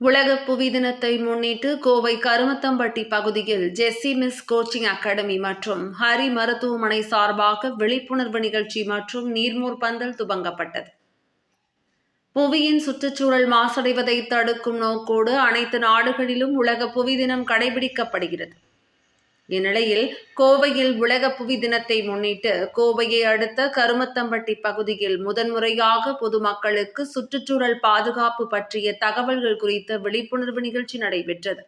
உலக புவி தினத்தை முன்னிட்டு கோவை கருமத்தம்பட்டி பகுதியில் ஜெஸ்ஸி மிஸ் கோச்சிங் அகாடமி மற்றும் ஹரி மருத்துவமனை சார்பாக விழிப்புணர்வு நிகழ்ச்சி மற்றும் நீர்மூர் பந்தல் துவங்கப்பட்டது. புவியின் சுற்றுச்சூழல் மாசடைவதை தடுக்கும் நோக்கோடு அனைத்து நாடுகளிலும் உலக புவி தினம் கடைபிடிக்கப்படுகிறது. இந்நிலையில் கோவையில் உலக புவி தினத்தை முன்னிட்டு கோவையை அடுத்த கருமத்தம்பட்டி பகுதியில் முதன்முறையாக பொதுமக்களுக்கு சுற்றுச்சூழல் பாதுகாப்பு பற்றிய தகவல்கள் குறித்த விழிப்புணர்வு நிகழ்ச்சி நடைபெற்றது.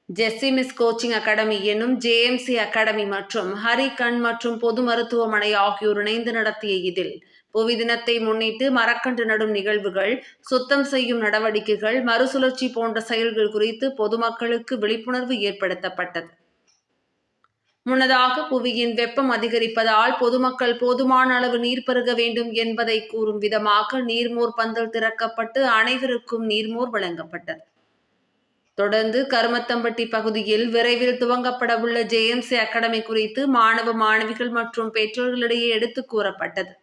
ஜெஸ்ஸி மிஸ் கோச்சிங் அகாடமி எனும் JMC அகாடமி மற்றும் ஹரி கண் மற்றும் பொது மருத்துவமனை ஆகியோர் இணைந்து நடத்திய இதில் புவி தினத்தை முன்னிட்டு மரக்கன்று நடும் நிகழ்வுகள், சுத்தம் செய்யும் நடவடிக்கைகள், மறுசுழற்சி போன்ற செயல்கள் குறித்து பொதுமக்களுக்கு விழிப்புணர்வு ஏற்படுத்தப்பட்டது. முன்னதாக புவியின் வெப்பம் அதிகரிப்பதால் பொதுமக்கள் போதுமான அளவு நீர் பருக வேண்டும் என்பதை கூறும் விதமாக நீர்மோர் பந்தல் திறக்கப்பட்டு அனைவருக்கும் நீர்மோர் வழங்கப்பட்டது. தொடர்ந்து கருமத்தம்பட்டி பகுதியில் விரைவில் துவங்கப்பட உள்ள JMC அகாடமி குறித்து மாணவ மாணவிகள் மற்றும் பெற்றோர்களிடையே எடுத்து கூறப்பட்டது.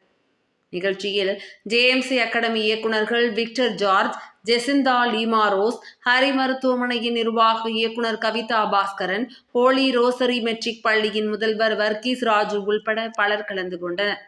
நிகழ்ச்சியில் JMC அகாடமி இயக்குநர்கள் Victor George, Jacintha Lima Rose, Hari மருத்துவமனையின் நிர்வாக இயக்குனர் Kavitha Bhaskaran, Holy Rosary matric பள்ளியின் முதல்வர் வர்கீஸ் ராஜு உள்பட பலர் கலந்து கொண்டனர்.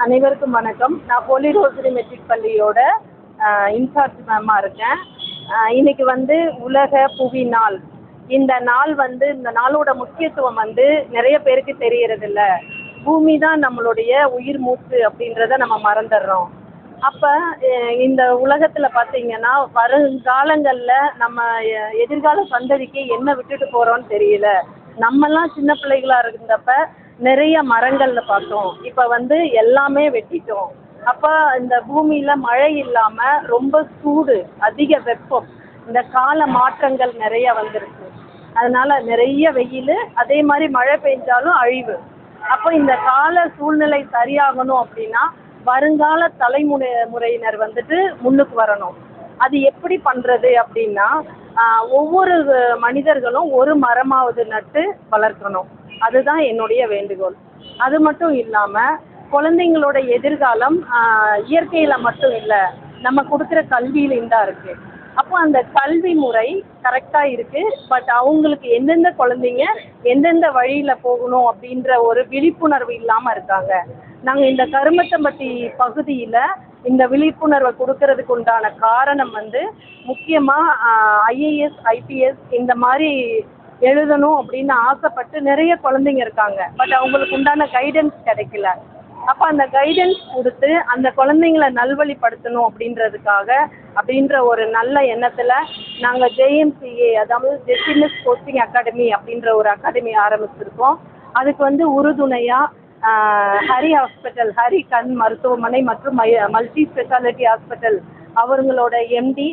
அனைவருக்கும் வணக்கம். நான் ஹோலி ரோசரி மெட்ரிக் பள்ளியோட இன்சார்ஜ் மேமாக இருக்கேன். இன்னைக்கு உலக புவி நாள். இந்த நாளோட முக்கியத்துவம் நிறைய பேருக்கு தெரியறதில்ல. பூமி தான் நம்மளுடைய உயிர் மூச்சு அப்படின்றத நம்ம மறந்துடுறோம். அப்போ இந்த உலகத்தில் பார்த்தீங்கன்னா வருங்காலங்களில் நம்ம எதிர்கால சந்ததிக்கு என்ன விட்டுட்டு போகிறோன்னு தெரியல. நம்மலாம் சின்ன பிள்ளைகளாக இருந்தப்ப நிறைய மரங்கள்ல பார்த்தோம். இப்போ எல்லாமே வெட்டிட்டோம். அப்போ இந்த பூமியில் மழை இல்லாமல் ரொம்ப சூடு, அதிக வெப்பம், இந்த கால மாற்றங்கள் நிறைய வந்துருக்கு. அதனால நிறைய வெயில், அதே மாதிரி மழை பெஞ்சாலும் அழிவு. அப்போ இந்த கால சூழ்நிலை சரியாகணும் அப்படின்னா வருங்கால தலைமுறையினர் முன்னுக்கு வரணும். அது எப்படி பண்ணுறது அப்படின்னா ஒவ்வொரு மனிதர்களும் ஒரு மரமாவது நட்டு வளர்க்கணும். அதுதான் என்னுடைய வேண்டுகோள். அது மட்டும் இல்லாமல் குழந்தைங்களோட எதிர்காலம் இயற்கையில் மட்டும் இல்லை, நம்ம கொடுக்குற கல்வியிலையும் தான் இருக்குது. அப்போ அந்த கல்வி முறை கரெக்டாக இருக்குது. பட் அவங்களுக்கு எந்தெந்த குழந்தைங்க எந்தெந்த வழியில் போகணும் அப்படின்ற ஒரு விழிப்புணர்வு இல்லாமல் இருக்காங்க. நாங்கள் இந்த கருமத்தம்பட்டி பகுதியில் இந்த விழிப்புணர்வை கொடுக்கறதுக்கு உண்டான காரணம் முக்கியமாக ஐஏஎஸ் ஐபிஎஸ் இந்த மாதிரி எழுதணும் அப்படின்னு ஆசைப்பட்டு நிறைய குழந்தைங்க இருக்காங்க. பட் அவங்களுக்கு உண்டான கைடன்ஸ் கிடைக்கல. அப்போ அந்த கைடன்ஸ் கொடுத்து அந்த குழந்தைங்களை நல்வழிப்படுத்தணும் அப்படின்ற ஒரு நல்ல எண்ணத்தில் நாங்கள் ஜேஎம்சிஏ, அதாவது ஜெஸ்ஸி மிஸ் கோச்சிங் அகாடமி அப்படின்ற ஒரு அகாடமி ஆரம்பிச்சிருக்கோம். அதுக்கு உறுதுணையாக ஹரி கண் மருத்துவமனை மற்றும் மல்டி ஸ்பெஷாலிட்டி ஹாஸ்பிட்டல் அவங்களோட எம்டி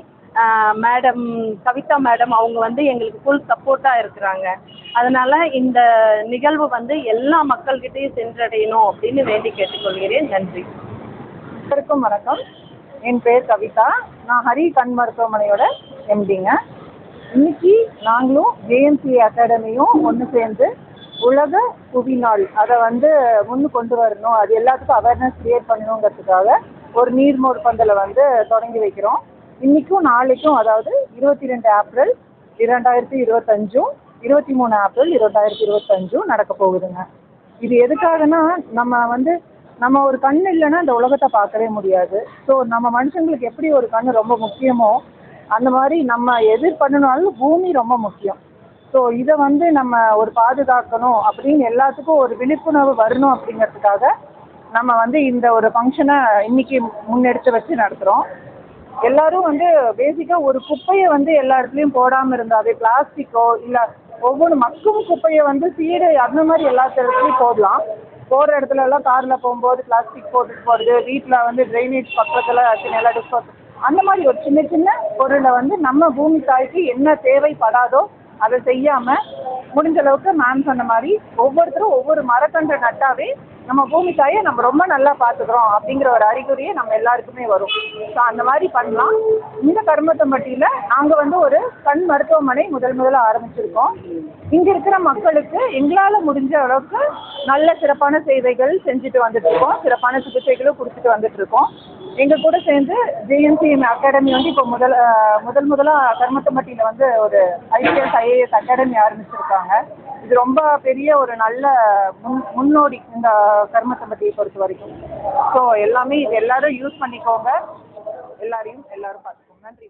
மேடம் கவிதா மேடம் அவங்க எங்களுக்கு ஃபுல் சப்போர்ட்டாக இருக்கிறாங்க. அதனால் இந்த நிகழ்வு எல்லா மக்கள்கிட்டையும் சென்றடையணும் அப்படின்னு வேண்டி கேட்டுக்கொள்கிறேன். நன்றி. அனைவருக்கும் வணக்கம். என் பேர் கவிதா. நான் ஹரி கண் மருத்துவமனையோட எம்டிங்க. இன்னைக்கு நாங்களும் ஜேஎம்சிஏ அகாடமியும் ஒன்று சேர்ந்து உலக புவி நாள் அதை முன்னு கொண்டு வரணும், அது எல்லாத்துக்கும் அவேர்னஸ் கிரியேட் பண்ணணுங்கிறதுக்காக ஒரு நீர்மோர் பந்தலை தொடங்கி வைக்கிறோம். இன்னைக்கும் நாளைக்கும், அதாவது 22 ஏப்ரல் 2025, 23 ஏப்ரல் 2025 நடக்க போகுதுங்க. இது எதுக்காகனா நம்ம ஒரு கண் இல்லைன்னா இந்த உலகத்தை பார்க்கவே முடியாது. ஸோ நம்ம மனுஷங்களுக்கு எப்படி ஒரு கண் ரொம்ப முக்கியமோ அந்த மாதிரி நம்ம எது பண்ணணும்னாலும் பூமி ரொம்ப முக்கியம். ஸோ இதை நம்ம ஒரு பாதுகாக்கணும் அப்படின்னு எல்லாத்துக்கும் ஒரு விழிப்புணர்வு வரணும் அப்படிங்கிறதுக்காக நம்ம இந்த ஒரு ஃபங்க்ஷனை இன்னைக்கு முன்னெடுத்து வச்சு நடத்துகிறோம். எல்லாரும் பேசிக்காக ஒரு குப்பையை எல்லா இடத்துலையும் போடாமல் இருந்தாவே, பிளாஸ்டிக்கோ இல்லை ஒவ்வொரு மக்கும் குப்பையை சீடு அந்த மாதிரி எல்லா இடத்துலையும் போடலாம். போகிற இடத்துல எல்லாம் காரில் போகும்போது பிளாஸ்டிக் போட்டுட்டு போகிறது, வீட்டில் ட்ரைனேஜ் பக்கத்தில் எல்லாம் டிஸ்போஸ் அந்த மாதிரி ஒரு சின்ன சின்ன பொருளை நம்ம பூமி தாய்க்கு என்ன தேவைப்படாதோ அதை செய்யாமல் முடிஞ்ச அளவுக்கு மேம் சொன்ன மாதிரி ஒவ்வொருத்தரும் ஒவ்வொரு மரக்கன்றை நட்டாவே நம்ம பூமி தாயை நம்ம ரொம்ப நல்லா பார்த்துக்கிறோம் அப்படிங்கிற ஒரு அறிகுறியே நம்ம எல்லாருக்குமே வரும். ஸோ அந்த மாதிரி பண்ணலாம். இந்த கருமத்தம்பட்டியில் நாங்கள் ஒரு கண் மருத்துவமனை முதல்ல ஆரம்பிச்சிருக்கோம். இங்கே இருக்கிற மக்களுக்கு எங்களால் முடிஞ்ச அளவுக்கு நல்ல சிறப்பான சேவைகள் செஞ்சுட்டு வந்துட்டுருக்கோம். சிறப்பான சிகிச்சைகளும் கொடுத்துட்டு வந்துட்டுருக்கோம். எங்கள் கூட சேர்ந்து ஜேஎம்சிஎம் அகாடமி இப்போ முதலாக கருமத்தம்பட்டியில் ஒரு ஐபிஎஸ் ஐஏஎஸ் அகாடமி ஆரம்பிச்சிருக்காங்க. இது ரொம்ப பெரிய ஒரு நல்ல முன்னோடி இந்த கருமத்தம்பட்டியை பொறுத்த வரைக்கும். ஸோ எல்லாமே இது எல்லாரும் யூஸ் பண்ணிக்கோங்க. எல்லாரும் பார்த்துக்கோங்க. நன்றி.